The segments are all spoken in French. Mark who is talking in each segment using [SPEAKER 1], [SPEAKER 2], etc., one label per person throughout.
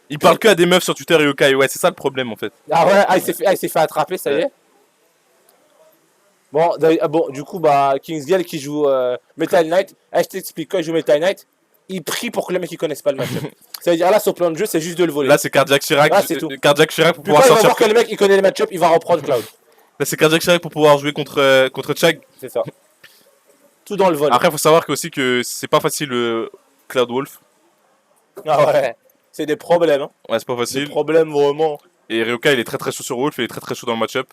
[SPEAKER 1] Il parle que à des meufs sur Twitter, Ryokai. Ouais, c'est ça le problème en fait.
[SPEAKER 2] Ah ouais, il s'est fait attraper, ça y est. Bon, bon, du coup, bah, Kingsgale qui joue Metal Knight. Je t'explique, quand il joue Metal Knight, il prie pour que le mec il connaisse pas le match-up. Ça veut dire là, son plan de jeu, c'est juste de le voler.
[SPEAKER 1] Là, c'est Cardiac Chirac.
[SPEAKER 2] Là, c'est tout.
[SPEAKER 1] Cardiac Chirac pour
[SPEAKER 2] Puis
[SPEAKER 1] pouvoir
[SPEAKER 2] quand il va
[SPEAKER 1] sortir.
[SPEAKER 2] voir que le mec il connaît le match-up, il va reprendre Cloud.
[SPEAKER 1] Là, c'est Cardiac Chirac pour pouvoir jouer contre Chag.
[SPEAKER 2] C'est ça. Tout dans le vol.
[SPEAKER 1] Après, faut savoir aussi que c'est pas facile Cloud Wolf.
[SPEAKER 2] Ah ouais. C'est des problèmes. Hein.
[SPEAKER 1] Ouais, c'est pas
[SPEAKER 2] Des
[SPEAKER 1] facile.
[SPEAKER 2] problèmes vraiment.
[SPEAKER 1] Et Ryokai, il est très très chaud sur Wolf, il est très très chaud dans le match-up.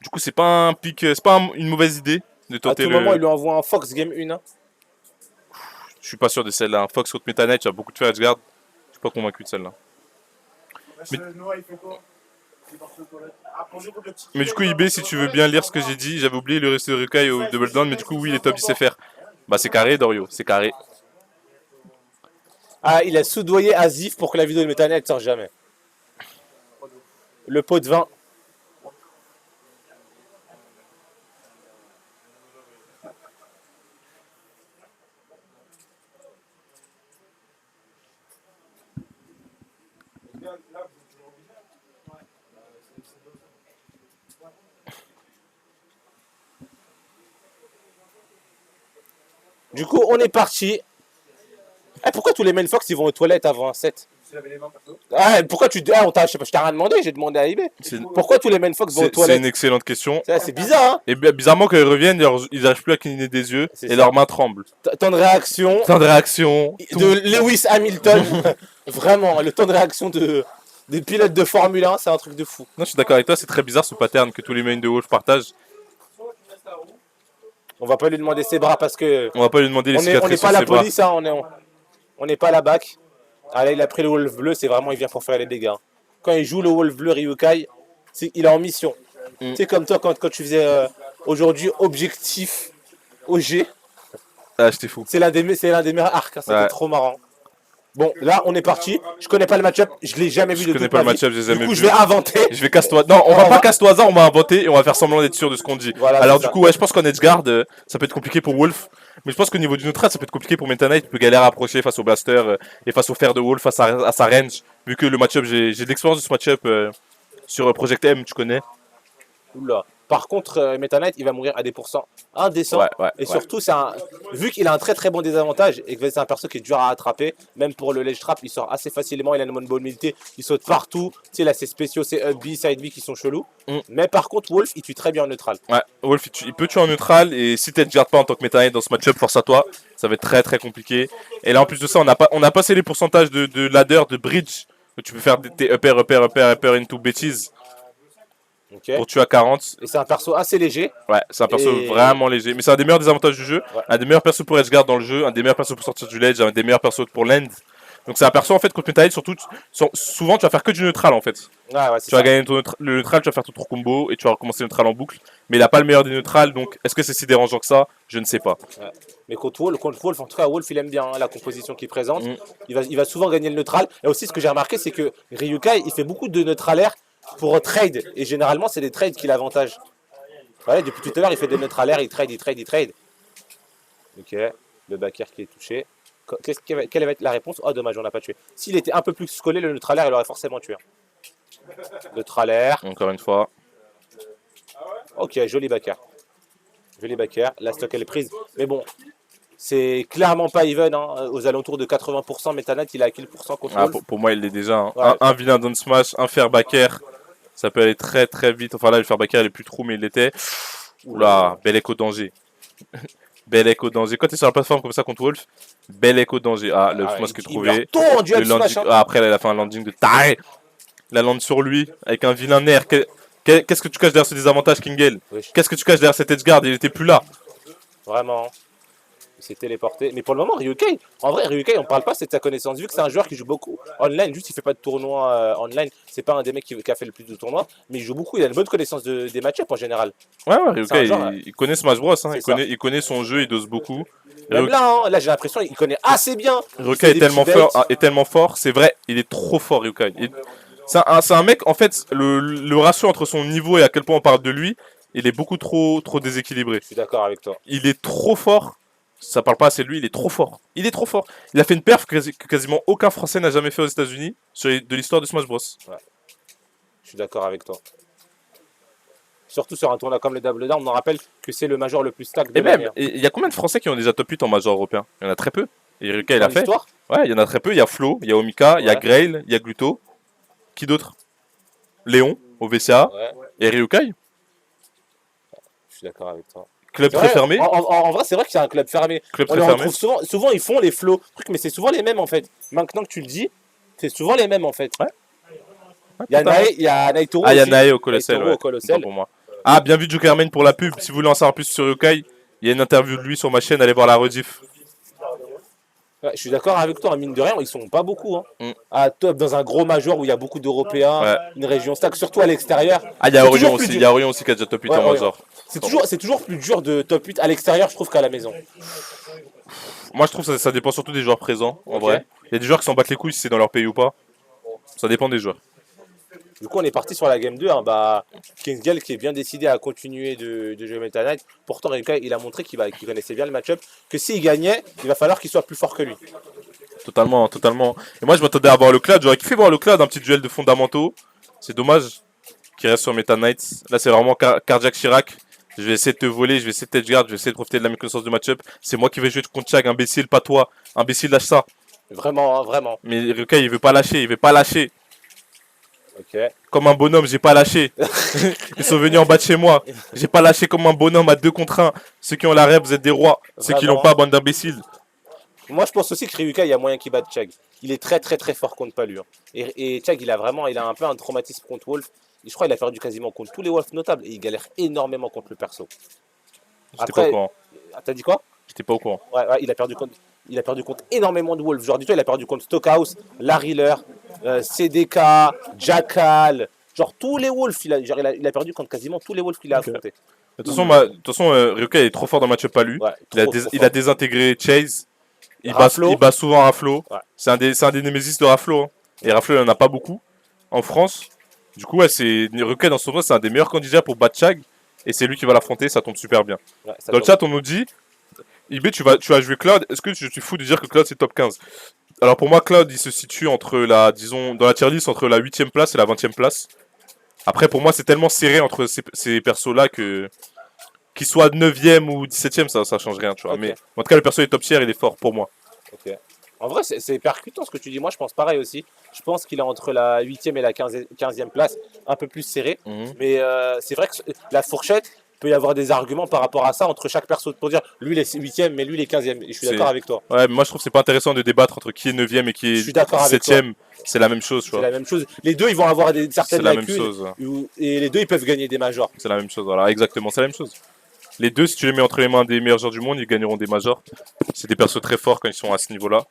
[SPEAKER 1] Du coup, c'est pas un pick, c'est pas une mauvaise idée de
[SPEAKER 2] À
[SPEAKER 1] tenter
[SPEAKER 2] tout
[SPEAKER 1] le.
[SPEAKER 2] moment, il lui envoie un Fox Game 1. Hein.
[SPEAKER 1] Je suis pas sûr de celle-là. Fox contre Meta Knight, il y a beaucoup de faire edgeguard. Je suis pas convaincu de celle-là. Mais du coup, IB, si tu veux bien lire ce que j'ai dit, j'avais oublié le reste de Ryokai au double down, mais du coup, oui, il est top ICFR. Bah, c'est carré, Dorio, c'est carré.
[SPEAKER 2] Ah, il a soudoyé Azif pour que la vidéo de Meta Knight sorte jamais. Le pot de vin. Du coup, on est parti. Eh, pourquoi tous les main Fox ils vont aux toilettes avant un set? Ah, pourquoi tu. Ah, je t'ai rien demandé, j'ai demandé à IB. Pourquoi tous les main Fox vont aux
[SPEAKER 1] C'est
[SPEAKER 2] toilettes?
[SPEAKER 1] une excellente question.
[SPEAKER 2] C'est bizarre, hein?
[SPEAKER 1] Et bizarrement, quand ils reviennent, ils n'arrivent plus à cligner des yeux et
[SPEAKER 2] ça.
[SPEAKER 1] leurs mains tremblent.
[SPEAKER 2] Temps de réaction.
[SPEAKER 1] Temps de réaction.
[SPEAKER 2] De Lewis Hamilton. Vraiment, le temps de réaction des pilotes de Formule 1, c'est un truc de fou.
[SPEAKER 1] Non, je suis d'accord avec toi, c'est très bizarre ce pattern que tous les mains de Wolf partagent.
[SPEAKER 2] On va pas lui demander ses bras parce que.
[SPEAKER 1] On va pas lui demander les
[SPEAKER 2] On
[SPEAKER 1] cicatrices
[SPEAKER 2] n'est
[SPEAKER 1] sur
[SPEAKER 2] pas la
[SPEAKER 1] ses bras.
[SPEAKER 2] police, hein, on n'est pas la BAC. Ah là, il a pris le Wolf bleu, c'est vraiment, il vient pour faire les dégâts. Quand il joue le Wolf bleu Ryukai, il est en mission. C'est comme toi quand tu faisais aujourd'hui objectif OG.
[SPEAKER 1] Ah, j'étais fou.
[SPEAKER 2] C'est l'un des meilleurs arcs, hein, c'était
[SPEAKER 1] Ouais.
[SPEAKER 2] trop marrant. Bon, là, on est parti. Je connais pas le match-up, je l'ai jamais vu de toute
[SPEAKER 1] connais pas
[SPEAKER 2] ma
[SPEAKER 1] le match-up,
[SPEAKER 2] vie.
[SPEAKER 1] j'ai jamais
[SPEAKER 2] Du coup,
[SPEAKER 1] vu.
[SPEAKER 2] je vais inventer.
[SPEAKER 1] Je vais casse-toi. Non, on va pas casse-toi hasard, on va inventer et on va faire semblant d'être sûr de ce qu'on dit.
[SPEAKER 2] Voilà,
[SPEAKER 1] alors
[SPEAKER 2] c'est
[SPEAKER 1] du
[SPEAKER 2] ça.
[SPEAKER 1] coup, ouais, je pense qu'en edgeguard, ça peut être compliqué pour Wolf. Mais je pense qu'au niveau du neutral, ça peut être compliqué pour Meta Knight. Il peut galérer à approcher face au blaster et face au fer de Wolf, face à sa range. Vu que le match-up, j'ai de l'expérience de ce match-up sur Project M, tu connais.
[SPEAKER 2] Oula. Par contre, Meta Knight, il va mourir à des pourcents indécents. Et surtout, vu qu'il a un très très bon désavantage et que c'est un perso qui est dur à attraper, même pour le ledge trap, il sort assez facilement. Il a une bonne mobilité, il saute partout. Tu sais, il a ses spéciaux, ses up B, side B qui sont chelous. Mais par contre, Wolf, il tue très bien en neutral.
[SPEAKER 1] Ouais, Wolf, il peut tuer en neutral. Et si tu ne gardes pas en tant que Meta Knight dans ce match-up, force à toi. Ça va être très très compliqué. Et là, en plus de ça, on a passé les pourcentages de ladder, de bridge. Donc tu peux faire tes upper into bêtises.
[SPEAKER 2] Okay.
[SPEAKER 1] Pour tuer à 40.
[SPEAKER 2] Et c'est un perso assez léger.
[SPEAKER 1] Ouais, c'est un perso vraiment léger. Mais c'est un des meilleurs désavantages du jeu. Ouais. Un des meilleurs persos pour edgeguard dans le jeu. Un des meilleurs persos pour sortir du ledge. Un des meilleurs persos pour land. Donc c'est un perso en fait contre Meta Knight, surtout. Souvent tu vas faire que du neutral en fait.
[SPEAKER 2] Ouais,
[SPEAKER 1] tu vas gagner le neutral, tu vas faire ton tour combo et tu vas recommencer le neutral en boucle. Mais il a pas le meilleur des neutrales, donc est-ce que c'est si dérangeant que ça? Je ne sais pas.
[SPEAKER 2] Ouais. Mais contre Wolf, en tout cas, Wolf il aime bien la composition qu'il présente. Il va souvent gagner le neutral. Et aussi ce que j'ai remarqué, c'est que Ryukai il fait beaucoup de neutralaires pour trade, et généralement c'est des trades qui l'avantage. Voilà, depuis tout à l'heure il fait des neutralaires, il trade. Ok, le backer qui est touché. Quelle va être la réponse? Oh dommage, on n'a pas tué. S'il était un peu plus collé, le neutralaire il aurait forcément tué. Neutralaire.
[SPEAKER 1] Encore une fois.
[SPEAKER 2] Ok, joli backer. La stock elle est prise. Mais bon, c'est clairement pas even, hein. Aux alentours de 80%, Meta Knight il a kill % contre Wolf.
[SPEAKER 1] Pour moi il l'est déjà. Hein.
[SPEAKER 2] Ouais.
[SPEAKER 1] Un vilain down smash, un fair backer. Ça peut aller très très vite. Enfin là, le Fairbacker, il est plus trop, mais il l'était. Oula, bel écho danger. Bel écho danger. Quand tu es sur la plateforme comme ça contre Wolf, bel écho danger. Ah, le smash que trouvé. Le landing. Ah, après, elle a fait un landing de taille. La lande sur lui, avec un vilain air. Qu'est-ce que tu caches derrière ce désavantage, Kingale? Qu'est-ce que tu caches derrière cet edgeguard? Il était plus là.
[SPEAKER 2] Vraiment. Il s'est téléporté. Mais pour le moment, Ryukai, en vrai, Ryukai, on parle pas, c'est de sa connaissance. Vu que c'est un joueur qui joue beaucoup online, juste il fait pas de tournoi online. C'est pas un des mecs qui a fait le plus de tournois, mais il joue beaucoup. Il a une bonne connaissance des match-ups en général.
[SPEAKER 1] Ouais, Ryukai, il connaît Smash Bros. Hein. Il connaît son jeu, il dose beaucoup.
[SPEAKER 2] Même là, là j'ai l'impression qu'il connaît assez bien.
[SPEAKER 1] Ryukai est tellement fort, c'est vrai, il est trop fort, Ryukai. C'est un mec, en fait, le ratio entre son niveau et à quel point on parle de lui, il est beaucoup trop déséquilibré.
[SPEAKER 2] Je suis d'accord avec toi.
[SPEAKER 1] Il est trop fort. Ça parle pas assez de lui, il est trop fort. Il est trop fort. Il a fait une perf que quasiment aucun Français n'a jamais fait aux États-Unis de l'histoire de Smash Bros.
[SPEAKER 2] Je suis d'accord avec toi. Surtout sur un tournoi comme le Double Down, on en rappelle que c'est le major le plus stack de
[SPEAKER 1] Et même,
[SPEAKER 2] l'année.
[SPEAKER 1] il y a combien de Français qui ont déjà top 8 en major européen? Il y en a très peu. Et Ruka, il a
[SPEAKER 2] Dans
[SPEAKER 1] fait.
[SPEAKER 2] l'histoire,
[SPEAKER 1] Ouais, il y en a très peu. Il y a Flo, il y a Omika, il y a
[SPEAKER 2] Ouais.
[SPEAKER 1] Grail, il y a Gluto. Qui d'autre? Léon, au VCA.
[SPEAKER 2] ouais,
[SPEAKER 1] Et Ryukai.
[SPEAKER 2] je suis d'accord avec toi.
[SPEAKER 1] Club
[SPEAKER 2] C'est
[SPEAKER 1] très
[SPEAKER 2] vrai,
[SPEAKER 1] fermé.
[SPEAKER 2] en vrai, c'est vrai que c'est un club fermé.
[SPEAKER 1] Club
[SPEAKER 2] On
[SPEAKER 1] très
[SPEAKER 2] les
[SPEAKER 1] fermé.
[SPEAKER 2] retrouve souvent. Souvent, ils font les flots, trucs, mais c'est souvent les mêmes en fait. Maintenant que tu le dis, c'est souvent les mêmes en fait.
[SPEAKER 1] Ouais.
[SPEAKER 2] Il y a Nae, il y a Naitoro
[SPEAKER 1] Ah, il y a
[SPEAKER 2] aussi.
[SPEAKER 1] Nae au Colossal.
[SPEAKER 2] Naitoro
[SPEAKER 1] Ouais.
[SPEAKER 2] au Colossal.
[SPEAKER 1] Autant pour moi. Ah, bien vu Jokerman pour la pub. Si vous voulez en savoir plus sur Ryukai, il y a une interview de lui sur ma chaîne. Allez voir la rediff.
[SPEAKER 2] Ouais, je suis d'accord avec toi, mine de rien, ils sont pas beaucoup. Hein.
[SPEAKER 1] Mm.
[SPEAKER 2] À top, dans un gros major où il y a beaucoup d'Européens,
[SPEAKER 1] Ouais.
[SPEAKER 2] une région stack, surtout à l'extérieur.
[SPEAKER 1] Ah, il y a
[SPEAKER 2] C'est
[SPEAKER 1] Orion
[SPEAKER 2] toujours plus
[SPEAKER 1] aussi.
[SPEAKER 2] dur.
[SPEAKER 1] Il y a Orion aussi qui a déjà top 8
[SPEAKER 2] Ouais,
[SPEAKER 1] en
[SPEAKER 2] Orion.
[SPEAKER 1] major.
[SPEAKER 2] C'est toujours plus dur de top 8 à l'extérieur, je trouve, qu'à la maison.
[SPEAKER 1] Moi, je trouve que ça dépend surtout des joueurs présents, en
[SPEAKER 2] Ok.
[SPEAKER 1] vrai. Il y a des joueurs qui s'en battent les couilles si c'est dans leur pays ou pas. Ça dépend des joueurs.
[SPEAKER 2] Du coup, on est parti sur la game 2. Hein. Bah, Kingsgale qui est bien décidé à continuer de jouer Meta Knight. Pourtant, Rika, il a montré qu'il connaissait bien le match-up. Que s'il gagnait, il va falloir qu'il soit plus fort que lui.
[SPEAKER 1] Totalement, totalement. Et moi, je m'attendais à voir le Cloud. J'aurais kiffé voir le Cloud, un petit duel de fondamentaux. C'est dommage qu'il reste sur Meta Knight. Là, c'est vraiment Cardiac Chirac. Je vais essayer de te voler, je vais essayer de t'edgeguard, je vais essayer de profiter de la méconnaissance de match-up. C'est moi qui vais jouer contre Chag, imbécile, pas toi. Imbécile, lâche ça.
[SPEAKER 2] Vraiment, hein, vraiment.
[SPEAKER 1] Mais Ruka, il veut pas lâcher, il veut pas lâcher.
[SPEAKER 2] Ok.
[SPEAKER 1] Comme un bonhomme, j'ai pas lâché. Ils sont venus en bas de chez moi. J'ai pas lâché comme un bonhomme à 2 contre 1. Ceux qui ont la rêve, vous êtes des rois. Ceux qui l'ont
[SPEAKER 2] Vraiment.
[SPEAKER 1] pas, bande d'imbéciles.
[SPEAKER 2] Moi, je pense aussi que Ryuka, il y a moyen qu'il batte Chag. Il est très, très, très fort contre Palu. Hein. Et Chag, il a un peu un traumatisme contre Wolf. Et je crois qu'il a perdu quasiment contre tous les Wolves notables. Et il galère énormément contre le perso.
[SPEAKER 1] J'étais pas au courant.
[SPEAKER 2] Ah, t'as dit quoi?
[SPEAKER 1] J'étais pas au courant.
[SPEAKER 2] Ouais, il a perdu contre énormément de Wolves. Genre, dis-toi, il a perdu contre Stockhouse, Larry Healer, CDK, Jackal. Genre, tous les Wolves, il a perdu contre quasiment tous les Wolves qu'il a affrontés.
[SPEAKER 1] De toute façon, Ryuka est trop fort dans le match-up à lui.
[SPEAKER 2] Ouais,
[SPEAKER 1] Il a désintégré Chase.
[SPEAKER 2] Raflo.
[SPEAKER 1] Il bat souvent Raflo.
[SPEAKER 2] Ouais.
[SPEAKER 1] C'est un des némésis de Raflo. Hein. Et Raflo, il en a pas beaucoup en France. Du coup, ouais, Ryuka dans ce tournoi, c'est un des meilleurs candidats pour battre Chag. Et c'est lui qui va l'affronter, ça tombe super bien.
[SPEAKER 2] Ouais, ça
[SPEAKER 1] Dans le
[SPEAKER 2] tombe.
[SPEAKER 1] chat, on nous dit IB, tu vas jouer Cloud. Est-ce que tu suis fou de dire que Cloud c'est top 15? Alors pour moi, Cloud il se situe entre dans la tier list entre la 8ème place et la 20ème place. Après, pour moi, c'est tellement serré entre ces persos-là que qu'il soit 9ème ou 17ème, ça change rien, tu vois.
[SPEAKER 2] Ok.
[SPEAKER 1] Mais en tout cas, le perso est top tier, il est fort pour moi.
[SPEAKER 2] Ok. En vrai, c'est percutant ce que tu dis. Moi, je pense pareil aussi. Je pense qu'il est entre la 8e et la 15e place, un peu plus serré.
[SPEAKER 1] Mhm.
[SPEAKER 2] Mais c'est vrai que la fourchette, peut y avoir des arguments par rapport à ça entre chaque perso. Pour dire, lui, il est 8e, mais lui, il est 15e. Et je suis d'accord avec toi.
[SPEAKER 1] Ouais, mais moi je trouve que c'est pas intéressant de débattre entre qui est 9ème et qui
[SPEAKER 2] Je
[SPEAKER 1] est
[SPEAKER 2] suis d'accord avec
[SPEAKER 1] 7ème. C'est la même chose, tu
[SPEAKER 2] C'est
[SPEAKER 1] vois.
[SPEAKER 2] la même chose. Les deux, ils vont avoir certaines
[SPEAKER 1] C'est la même
[SPEAKER 2] lacunes.
[SPEAKER 1] chose.
[SPEAKER 2] Et les deux, ils peuvent gagner des majors.
[SPEAKER 1] C'est la même chose, voilà, exactement, c'est la même chose. Les deux, si tu les mets entre les mains des meilleurs joueurs du monde, ils gagneront des majors. C'est des persos très forts quand ils sont à ce niveau-là.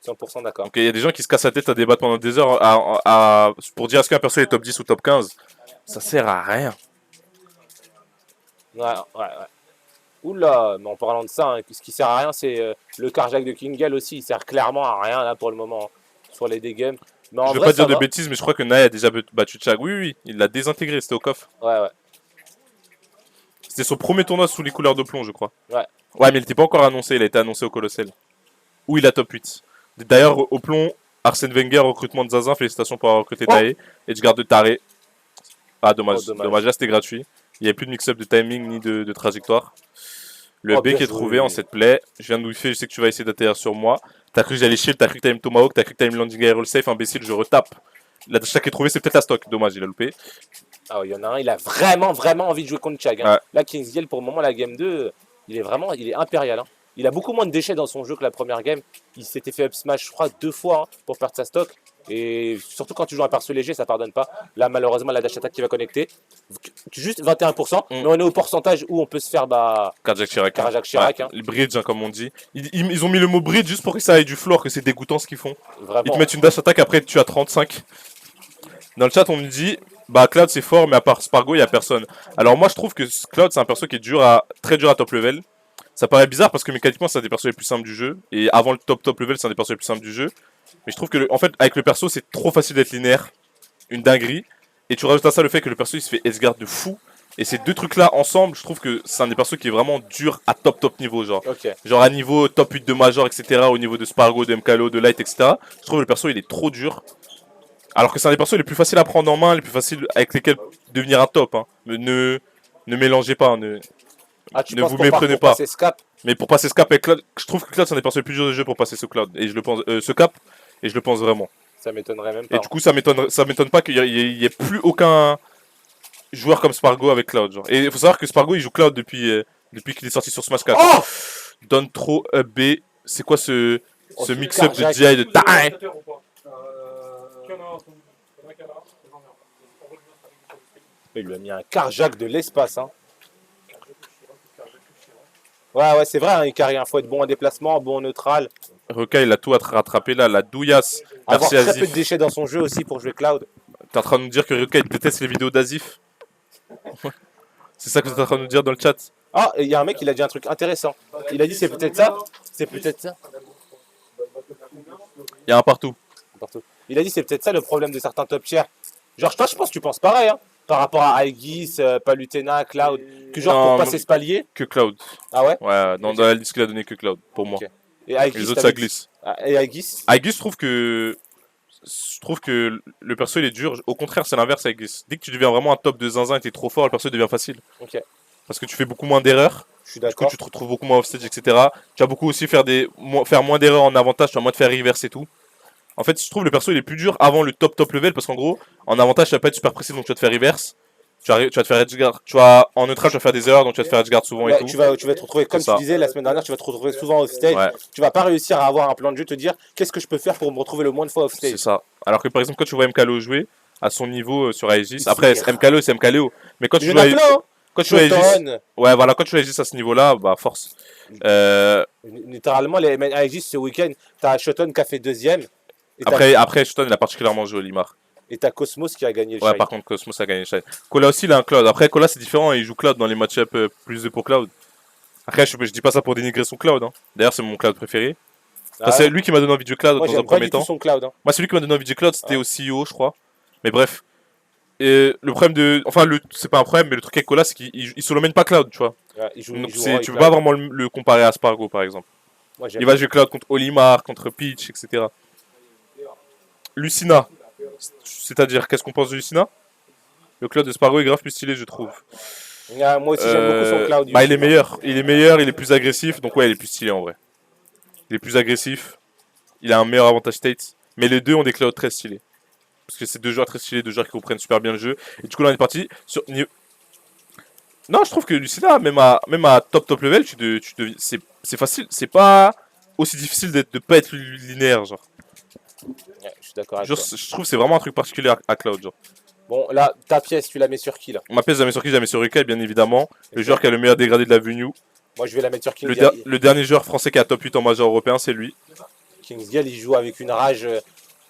[SPEAKER 2] 100% d'accord.
[SPEAKER 1] Donc il y a des gens qui se cassent la tête à débattre pendant des heures pour dire est-ce qu'un perso est top 10 ou top 15. Ça sert à rien.
[SPEAKER 2] Ouais. Oula, mais en parlant de ça, hein, ce qui sert à rien, c'est le carjack de Kingal aussi. Il sert clairement à rien là pour le moment hein, sur les dégâts. Mais en
[SPEAKER 1] Je veux
[SPEAKER 2] vrai,
[SPEAKER 1] pas dire
[SPEAKER 2] ça
[SPEAKER 1] de
[SPEAKER 2] va.
[SPEAKER 1] bêtises, mais je crois que Nae a déjà battu Chag. Oui, il l'a désintégré, c'était au coff.
[SPEAKER 2] Ouais.
[SPEAKER 1] C'était son premier tournoi sous les couleurs de plomb, je crois.
[SPEAKER 2] Ouais.
[SPEAKER 1] Ouais, mais il n'était pas encore annoncé, il a été annoncé au Colossal. Où il a top 8. D'ailleurs, au plomb, Arsène Wenger, recrutement de Zazin, félicitations pour avoir recruté Nae. Edgeguard de Taré. Ah, dommage.
[SPEAKER 2] Oh, dommage.
[SPEAKER 1] Dommage, là c'était gratuit. Il n'y avait plus de mix-up de timing ni de trajectoire. Le
[SPEAKER 2] Oh,
[SPEAKER 1] B
[SPEAKER 2] bien
[SPEAKER 1] qui est
[SPEAKER 2] joué.
[SPEAKER 1] trouvé en cette play. Je viens de whiffer, je sais que tu vas essayer d'atterrir sur moi. T'as cru que j'allais shield, t'as cru que t'allais me tomahawk, t'as cru que t'allais me landing aerial safe, imbécile, je retape. La dash qui est trouvée, c'est peut-être la stock. Dommage, il a loupé.
[SPEAKER 2] Ah, il y en a un, il a vraiment envie de jouer contre Chag. Hein.
[SPEAKER 1] Ouais.
[SPEAKER 2] Là, Kingsgale, pour le moment, la game 2, il est impérial. Hein. Il a beaucoup moins de déchets dans son jeu que la première game. Il s'était fait up smash, je crois, 2 fois hein, pour perdre sa stock. Et surtout quand tu joues un perso léger, ça pardonne pas. Là, malheureusement, la dash attack qui va connecter. Juste 21%, mais on est au pourcentage où on peut se faire
[SPEAKER 1] Cardiac Chirac.
[SPEAKER 2] Cardiac Chirac, hein.
[SPEAKER 1] Le bridge, hein, comme on dit. Ils ont mis le mot bridge juste pour que ça aille du floor, que c'est dégoûtant ce qu'ils font. Ils
[SPEAKER 2] vraiment.
[SPEAKER 1] te mettent une dash attack, après tu as 35. Dans le chat, on me dit, bah Cloud c'est fort, mais à part Spargo, il n'y a personne. Alors moi, je trouve que Cloud, c'est un perso qui est très dur à top level. Ça paraît bizarre parce que mécaniquement, c'est un des persos les plus simples du jeu. Et avant le top level, c'est un des persos les plus simples du jeu. Mais je trouve que, en fait, avec le perso, c'est trop facile d'être linéaire. Une dinguerie. Et tu rajoutes à ça le fait que le perso, il se fait S-guard de fou. Et ces deux trucs-là ensemble, je trouve que c'est un des persos qui est vraiment dur à top niveau, genre.
[SPEAKER 2] Ok.
[SPEAKER 1] Genre à niveau top 8 de Major, etc. Au niveau de Spargo, de MKLO, de Light, etc. Je trouve que le perso il est trop dur. Alors que c'est un des persos les plus faciles à prendre en main, les plus faciles avec lesquels devenir un top. Hein. Ne mélangez pas, hein,
[SPEAKER 2] Ah, tu
[SPEAKER 1] ne
[SPEAKER 2] penses
[SPEAKER 1] vous
[SPEAKER 2] pour
[SPEAKER 1] méprenez pas.
[SPEAKER 2] passer ce cap?
[SPEAKER 1] Mais pour passer ce cap avec Cloud, je trouve que Cloud c'est un des persos les plus durs de jeu pour passer ce Cloud. Et je le pense, ce cap, et je le pense vraiment.
[SPEAKER 2] Ça m'étonnerait même
[SPEAKER 1] Et
[SPEAKER 2] pas.
[SPEAKER 1] du coup, ça m'étonne pas qu'il y ait plus aucun joueur comme Spargo avec Cloud. Genre. Et il faut savoir que Spargo il joue Cloud depuis qu'il est sorti sur Smash 4.
[SPEAKER 2] Oh
[SPEAKER 1] Donne trop B. C'est quoi ce
[SPEAKER 2] Oh,
[SPEAKER 1] mix-up de
[SPEAKER 2] Carjack.
[SPEAKER 1] DI et de TAI?
[SPEAKER 2] Il lui a mis un carjack de l'espace. Hein. Ouais, c'est vrai, hein, Ikari, il faut être bon en déplacement, bon en neutral.
[SPEAKER 1] Rekai, il a tout à rattraper là. La douillasse.
[SPEAKER 2] Avoir
[SPEAKER 1] Merci
[SPEAKER 2] très peu de
[SPEAKER 1] Azif.
[SPEAKER 2] déchets dans son jeu aussi pour jouer Cloud.
[SPEAKER 1] T'es en train de nous dire que Rekai déteste les vidéos d'Azif? C'est ça que t'es en train de nous dire dans le chat?
[SPEAKER 2] Ah, il y a un mec, il a dit un truc intéressant. Il a dit c'est peut-être ça. C'est peut-être ça.
[SPEAKER 1] Il y a un partout.
[SPEAKER 2] Partout. Il a dit c'est peut-être ça le problème de certains top tiers. Genre, je pense que tu penses pareil, hein, par rapport à Aegis, Palutena, Cloud. Que genre,
[SPEAKER 1] Non,
[SPEAKER 2] pour passer ce palier.
[SPEAKER 1] Que Cloud.
[SPEAKER 2] Ah ouais?
[SPEAKER 1] Ouais, dans la liste qu'il a donné que Cloud, pour moi.
[SPEAKER 2] Ok. Et Aegis,
[SPEAKER 1] Les autres, ça glisse.
[SPEAKER 2] Et Aegis?
[SPEAKER 1] Aegis, je trouve que le perso il est dur. Au contraire, c'est l'inverse Aegis. Dès que tu deviens vraiment un top de zinzin et t'es trop fort, le perso devient facile.
[SPEAKER 2] Ok.
[SPEAKER 1] Parce que tu fais beaucoup moins d'erreurs.
[SPEAKER 2] Je suis
[SPEAKER 1] Du coup,
[SPEAKER 2] d'accord.
[SPEAKER 1] tu te retrouves beaucoup moins offstage, etc. Tu vas beaucoup aussi faire moins d'erreurs en avantage, tu vas moins te faire reverse et tout. En fait, je trouve le perso il est plus dur avant le top level parce qu'en gros, en avantage, tu vas pas être super précis donc tu vas te faire reverse. Tu vas te faire edgeguard. En neutral, tu vas faire des erreurs donc tu vas te faire edgeguard souvent et
[SPEAKER 2] Ouais,
[SPEAKER 1] tout.
[SPEAKER 2] tu vas te retrouver, comme
[SPEAKER 1] C'est
[SPEAKER 2] tu
[SPEAKER 1] ça.
[SPEAKER 2] disais la semaine dernière, tu vas te retrouver souvent off stage.
[SPEAKER 1] Ouais.
[SPEAKER 2] Tu vas pas réussir à avoir un plan de jeu, te dire qu'est-ce que je peux faire pour me retrouver le moins de fois off
[SPEAKER 1] C'est
[SPEAKER 2] stage.
[SPEAKER 1] ça. Alors que par exemple, quand tu vois MKLO jouer à son niveau sur Aegis,
[SPEAKER 2] Ici,
[SPEAKER 1] après
[SPEAKER 2] c'est
[SPEAKER 1] MKLO c'est MKLO. Mais quand tu
[SPEAKER 2] Il y
[SPEAKER 1] joues
[SPEAKER 2] en a
[SPEAKER 1] à
[SPEAKER 2] plein, hein.
[SPEAKER 1] quand tu joues à Aegis,
[SPEAKER 2] Shoton,
[SPEAKER 1] ouais, voilà, quand tu joues à Aegis à ce niveau-là, bah force.
[SPEAKER 2] littéralement, les Aegis ce week-end, t'as Shoton qui a fait deuxième. Et
[SPEAKER 1] Après, Shoton il a particulièrement joué Olimar.
[SPEAKER 2] t'as Cosmos qui a gagné le
[SPEAKER 1] Ouais,
[SPEAKER 2] Shine.
[SPEAKER 1] par contre, Cosmos a gagné Shine. Kola aussi, il a un Cloud. Après, Kola, c'est différent, il joue Cloud dans les match-up plus de pour Cloud. Après, je dis pas ça pour dénigrer son Cloud. Hein. D'ailleurs, c'est mon Cloud préféré. Enfin, c'est lui qui m'a donné envie de jouer Cloud
[SPEAKER 2] Moi,
[SPEAKER 1] dans un
[SPEAKER 2] j'aime pas
[SPEAKER 1] premier
[SPEAKER 2] du tout
[SPEAKER 1] temps.
[SPEAKER 2] son Cloud. Hein.
[SPEAKER 1] Moi, celui qui m'a donné envie de jouer Cloud, c'était au CEO, je crois. Mais bref. Et le problème de. Enfin, c'est pas un problème, mais le truc avec Kola, c'est qu'il solo mène pas Cloud, tu vois.
[SPEAKER 2] Ouais, il joue
[SPEAKER 1] Donc,
[SPEAKER 2] Roy
[SPEAKER 1] tu peux
[SPEAKER 2] Cloud.
[SPEAKER 1] pas vraiment le comparer à Spargo, par exemple.
[SPEAKER 2] Moi, j'aime
[SPEAKER 1] Il va jouer Cloud contre Olimar, contre Peach, etc. Lucina. C'est-à-dire, qu'est-ce qu'on pense de Lucina? Le Cloud de Spargo est grave plus stylé, je trouve.
[SPEAKER 2] Moi aussi, j'aime beaucoup son Cloud.
[SPEAKER 1] Bah, il est meilleur. Il est meilleur, il est plus agressif. Donc, ouais, il est plus stylé en vrai. Il est plus agressif. Il a un meilleur avantage state. Mais les deux ont des Clouds très stylés. Parce que c'est deux joueurs très stylés, deux joueurs qui comprennent super bien le jeu. Et du coup, là, on est parti sur. Non, je trouve que Lucina, même à top level, c'est facile. C'est pas aussi difficile de pas être linéaire, genre.
[SPEAKER 2] Ouais, je suis d'accord avec
[SPEAKER 1] Genre,
[SPEAKER 2] toi.
[SPEAKER 1] je trouve que c'est vraiment un truc particulier à Cloud, genre.
[SPEAKER 2] Bon, là, ta pièce, tu la mets sur qui, là?
[SPEAKER 1] Ma pièce, je la mets sur qui? Je la mets sur Rukai, bien évidemment. Le joueur qui a le meilleur dégradé de la venue.
[SPEAKER 2] Moi, je vais la mettre sur Kings
[SPEAKER 1] Le dernier joueur français qui a top 8 en major européen, c'est lui.
[SPEAKER 2] Kingsgale, il joue avec une rage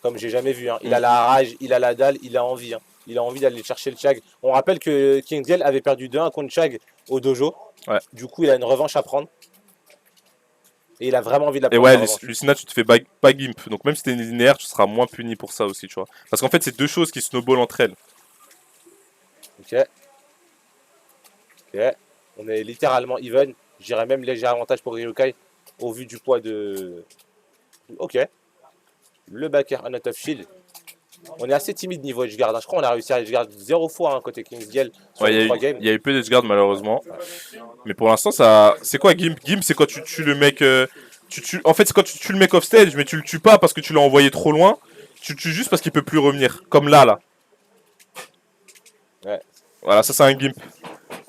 [SPEAKER 2] comme j'ai jamais vu. Hein. Il a la rage, il a la dalle, il a envie. Hein. Il a envie d'aller chercher le Chag. On rappelle que Kingsgale avait perdu 2-1 contre Chag au dojo.
[SPEAKER 1] Ouais.
[SPEAKER 2] Du coup, il a une revanche à prendre. Et il a vraiment envie de la
[SPEAKER 1] Et
[SPEAKER 2] prendre.
[SPEAKER 1] ouais,
[SPEAKER 2] la revanche.
[SPEAKER 1] Lucina, tu te fais pas gimp. Donc même si t'es linéaire, tu seras moins puni pour ça aussi, tu vois. Parce qu'en fait, c'est deux choses qui snowball entre elles.
[SPEAKER 2] Ok. Ok. On est littéralement even. J'irais même léger avantage pour Ryukai au vu du poids de. Ok. Le backer un out of shield. On est assez timide niveau edgeguard. Hein. Je crois qu'on a réussi à edgeguard 0 fois hein, côté Kingsgale sur
[SPEAKER 1] Ouais,
[SPEAKER 2] les
[SPEAKER 1] il
[SPEAKER 2] 3 games.
[SPEAKER 1] y a eu peu d'edgeguard malheureusement. Mais pour l'instant, ça. C'est quoi Gimp? Gimp, c'est quand tu tues le mec. En fait, c'est quand tu tues le mec off stage, mais tu le tues pas parce que tu l'as envoyé trop loin. Tu le tues juste parce qu'il peut plus revenir. Comme là.
[SPEAKER 2] Ouais.
[SPEAKER 1] Voilà, ça c'est un Gimp.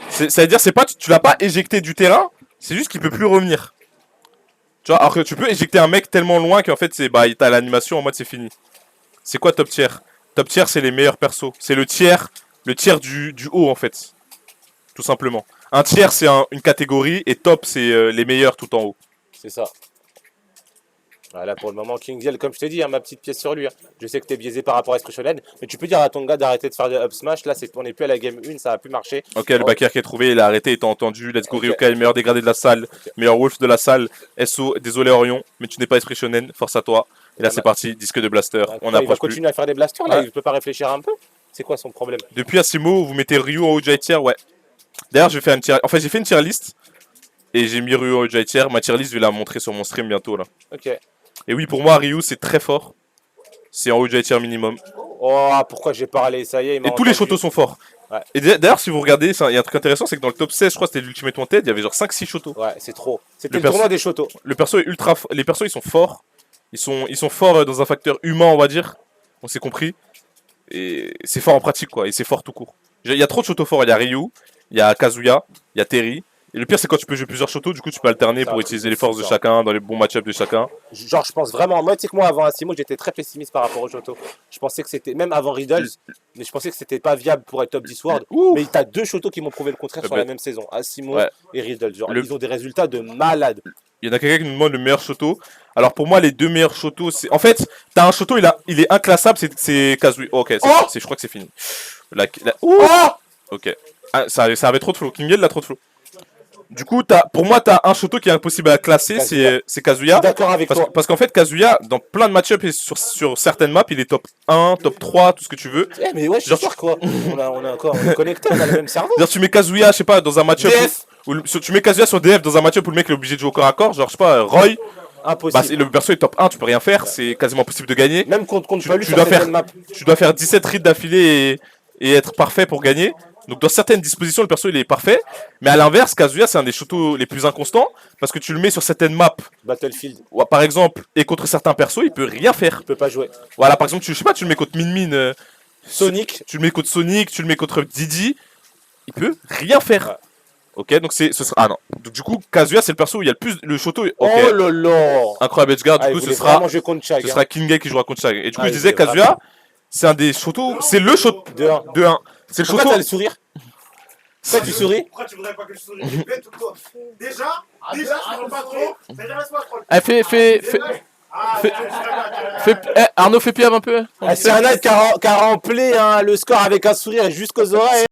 [SPEAKER 1] Ça veut dire, c'est pas, tu l'as pas éjecté du terrain, c'est juste qu'il peut plus revenir. Tu vois, alors que tu peux éjecter un mec tellement loin qu'en fait, t'as l'animation en mode c'est fini. C'est quoi top tier? Top tier, c'est les meilleurs persos. C'est le tiers du haut en fait. Tout simplement. Un tiers, c'est une catégorie et top, c'est les meilleurs tout en haut.
[SPEAKER 2] C'est ça. Voilà, pour le moment, Kingsgale, comme je t'ai dit, hein, ma petite pièce sur lui. Hein. Je sais que t'es biaisé par rapport à Expression Land, mais tu peux dire à ton gars d'arrêter de faire de up smash. Là, on n'est plus à la game 1, ça a plus marché.
[SPEAKER 1] Ok, le backer qui est trouvé, il a arrêté, étant entendu. Let's go
[SPEAKER 2] Ok.
[SPEAKER 1] Ryokai, meilleur dégradé de la salle, meilleur wolf de la salle. SO, désolé Orion, mais tu n'es pas Expressionen, force à toi. Et là c'est parti, disque de blaster, on
[SPEAKER 2] il va
[SPEAKER 1] n'approche plus.
[SPEAKER 2] continuer à faire des blasters là,
[SPEAKER 1] Ouais.
[SPEAKER 2] il peut pas réfléchir un peu. C'est quoi son problème?
[SPEAKER 1] Depuis Asimo, vous mettez Ryu en haut de tier, ouais. D'ailleurs, j'ai fait j'ai fait une tier list. Et j'ai mis Ryu en Udjai tier. Ma tier list, je vais la montrer sur mon stream bientôt là.
[SPEAKER 2] Ok.
[SPEAKER 1] Et oui, pour moi, Ryu, c'est très fort. C'est en Udjai tier minimum.
[SPEAKER 2] Oh, pourquoi j'ai parlé? Ça y est, il m'a
[SPEAKER 1] Et tous les
[SPEAKER 2] entendu.
[SPEAKER 1] shotos sont forts.
[SPEAKER 2] Ouais.
[SPEAKER 1] Et d'ailleurs, si vous regardez, il y a un truc intéressant, c'est que dans le top 16, je crois que c'était l'Ultimate Wanted, il y avait genre 5-6 shotos.
[SPEAKER 2] Ouais, c'est trop. C'était
[SPEAKER 1] Le
[SPEAKER 2] le tournoi des shotos.
[SPEAKER 1] Le perso est les persos, ils sont forts. Ils sont forts dans un facteur humain, on va dire. On s'est compris. Et c'est fort en pratique, quoi. Et c'est fort tout court. Il y a trop de shotos forts. Il y a Ryu, il y a Kazuya, il y a Terry. Et le pire, c'est quand tu peux jouer plusieurs shotos, du coup, tu peux alterner
[SPEAKER 2] Ça,
[SPEAKER 1] pour utiliser les
[SPEAKER 2] c'est
[SPEAKER 1] forces de
[SPEAKER 2] ça.
[SPEAKER 1] chacun, dans les bons match-ups de chacun.
[SPEAKER 2] Genre, je pense vraiment. Moi, tu sais que moi, avant Asimo, j'étais très pessimiste par rapport aux shotos. Je pensais que c'était. Même avant Riddles, mais je pensais que c'était pas viable pour être top 10 World.
[SPEAKER 1] Ouh.
[SPEAKER 2] Mais t'as deux shotos qui m'ont prouvé le contraire sur
[SPEAKER 1] bah,
[SPEAKER 2] la même saison. Asimo
[SPEAKER 1] ouais.
[SPEAKER 2] et Riddles. Genre,
[SPEAKER 1] Le-
[SPEAKER 2] ils ont des résultats de malade.
[SPEAKER 1] Il y en a quelqu'un qui nous demande le meilleur shoto. Alors pour moi, les deux meilleurs shotos, c'est. En fait, t'as un shoto, il est inclassable, c'est Kazuya. Oh, ok, je crois que c'est fini. Ouh.
[SPEAKER 2] Oh
[SPEAKER 1] Ok. Ah, ça avait trop de flow. King Yell a trop de flow. Du coup, pour moi, t'as un shoto qui est impossible à classer,
[SPEAKER 2] Kazuya.
[SPEAKER 1] c'est Kazuya.
[SPEAKER 2] D'accord avec toi.
[SPEAKER 1] Parce qu'en fait, Kazuya, dans plein de match-ups et sur certaines maps, il est top 1, top 3, tout ce que tu veux.
[SPEAKER 2] Eh, mais ouais, je suis
[SPEAKER 1] Genre,
[SPEAKER 2] sûr quoi. On est connectés, on a le même cerveau.
[SPEAKER 1] Genre, tu mets Kazuya, je sais pas, dans un match-up.
[SPEAKER 2] DF.
[SPEAKER 1] Tu mets Kazuya sur DF dans un match-up où le mec est obligé de jouer au corps à corps. Genre, je sais pas, Roy. Bah,
[SPEAKER 2] Impossible.
[SPEAKER 1] le perso est top 1, tu peux rien faire, c'est quasiment impossible de gagner.
[SPEAKER 2] Même contre Palu
[SPEAKER 1] tu
[SPEAKER 2] sur
[SPEAKER 1] dois
[SPEAKER 2] certaines
[SPEAKER 1] faire-
[SPEAKER 2] maps.
[SPEAKER 1] Tu dois faire 17 reads d'affilée et être parfait pour gagner. Donc dans certaines dispositions, le perso il est parfait. Mais à l'inverse, Kazuya c'est un des shotos les plus inconstants. Parce que tu le mets sur certaines maps,
[SPEAKER 2] Battlefield,
[SPEAKER 1] ou, par exemple, et contre certains persos, il peut rien faire.
[SPEAKER 2] il peut pas jouer.
[SPEAKER 1] Voilà, par exemple, je sais pas, tu le mets contre Min Min,
[SPEAKER 2] Sonic,
[SPEAKER 1] tu le mets contre Sonic, tu le mets contre Didi, il peut rien faire.
[SPEAKER 2] Ouais.
[SPEAKER 1] Ok, donc ce sera. Ah non. Donc du coup, Kazuya c'est le perso où il y a le plus. Le shoto. Ok.
[SPEAKER 2] oh là là.
[SPEAKER 1] Incroyable Edgeguard,
[SPEAKER 2] Ah,
[SPEAKER 1] du
[SPEAKER 2] il
[SPEAKER 1] coup ce
[SPEAKER 2] voulait
[SPEAKER 1] sera.
[SPEAKER 2] vraiment jouer contre Chag.
[SPEAKER 1] Ce sera King Gay qui jouera contre Chag. Et du coup,
[SPEAKER 2] Ah,
[SPEAKER 1] je
[SPEAKER 2] il
[SPEAKER 1] disais
[SPEAKER 2] voulait
[SPEAKER 1] Kazuya,
[SPEAKER 2] vraiment.
[SPEAKER 1] c'est un des shotos. C'est le shoto
[SPEAKER 2] De 1.
[SPEAKER 1] de 1. C'est le
[SPEAKER 2] Pourquoi
[SPEAKER 1] shoto.
[SPEAKER 2] t'as le sourire? Pourquoi tu souris?
[SPEAKER 3] Pourquoi tu voudrais pas que je souris? Bête ou quoi? Déjà, je parle pas trop. C'est-à-dire, laisse-moi trop.
[SPEAKER 4] Eh, Arnaud, fais piave un peu.
[SPEAKER 2] Ah, c'est un âne qui a rempli hein, le score avec un sourire jusqu'aux oreilles.